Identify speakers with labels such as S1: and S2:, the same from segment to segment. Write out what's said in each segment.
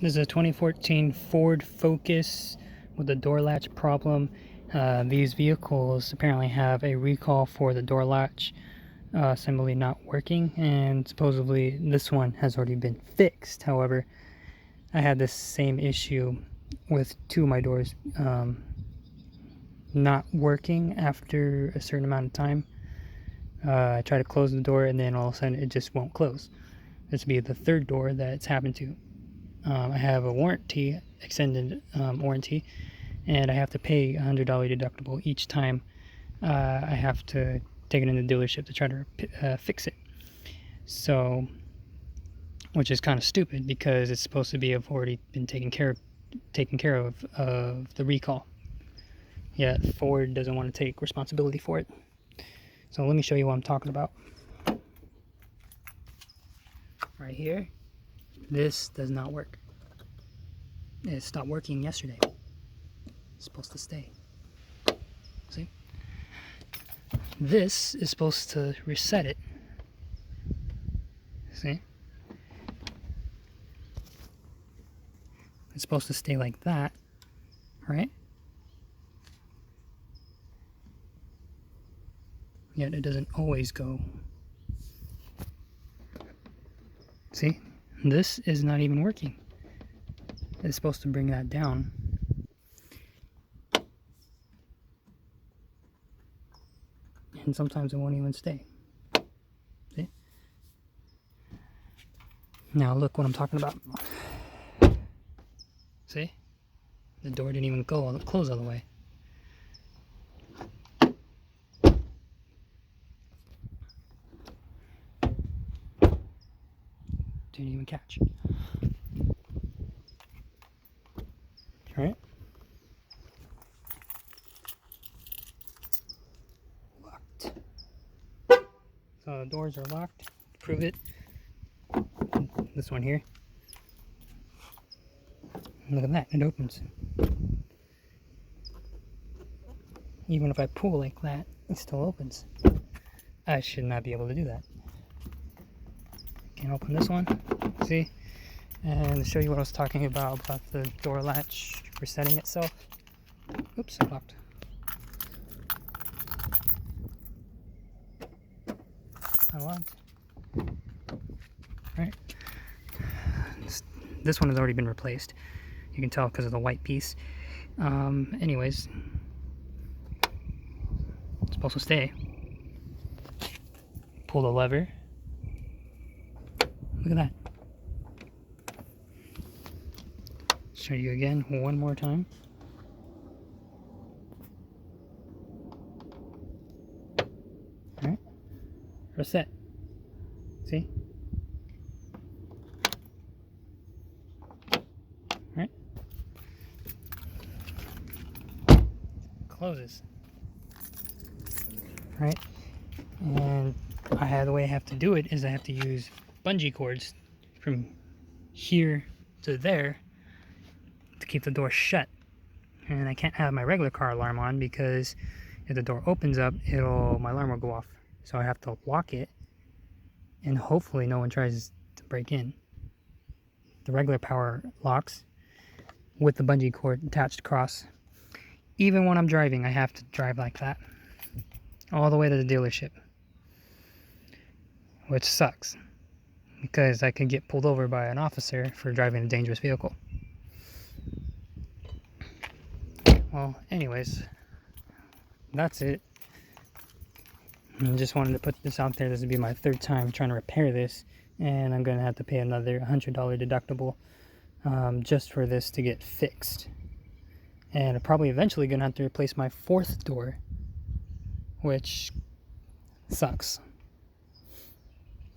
S1: This is a 2014 Ford Focus with a door latch problem. These vehicles apparently have a recall for the door latch assembly not working, and supposedly this one has already been fixed. However, I had this same issue with two of my doors not working after a certain amount of time. I try to close the door and then all of a sudden it just won't close. This would be the third door that it's happened to. I have a warranty, extended warranty, and I have to pay a $100 deductible each time I have to take it in the dealership to try to fix it. So, which is kind of stupid because it's supposed to be have already been taken care of the recall. Yet Ford doesn't want to take responsibility for it. So let me show you what I'm talking about. Right here, this does not work. It stopped working yesterday. It's supposed to stay. See? This is supposed to reset it. See? It's supposed to stay like that, right? Yet it doesn't always go. See? This is not even working. It's supposed to bring that down. And sometimes it won't even stay. See? Now look what I'm talking about. See? The door didn't even close all the way. Didn't even catch. Alright? Locked. So the doors are locked. Prove it. This one here. Look at that, it opens. Even if I pull like that, it still opens. I should not be able to do that. Can't open this one, see? And to show you what I was talking about the door latch resetting itself. Oops, I locked. Unlocked. Right. This one has already been replaced. You can tell because of the white piece. Anyways, it's supposed to stay. Pull the lever. Look at that. Show you again one more time. Alright. Reset. See? Alright. Closes. Right? And the way I have to do it is I have to use bungee cords from here to there to keep the door shut. And I can't have my regular car alarm on because if the door opens up, my alarm will go off. So I have to lock it, and hopefully no one tries to break in. The regular power locks with the bungee cord attached across. Even when I'm driving, I have to drive like that all the way to the dealership, which sucks because I could get pulled over by an officer for driving a dangerous vehicle. Well, anyways, that's it. I just wanted to put this out there. This would be my third time trying to repair this, and I'm going to have to pay another $100 deductible just for this to get fixed. And I'm probably eventually going to have to replace my fourth door, which sucks.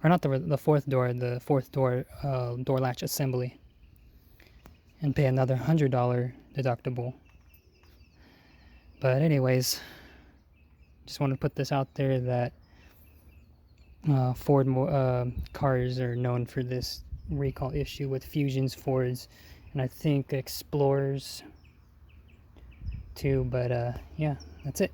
S1: Or not the fourth door door latch assembly, and pay another $100 deductible. But anyways, just want to put this out there that Ford cars are known for this recall issue with Fusions, Fords, and I think Explorers too. But yeah, that's it.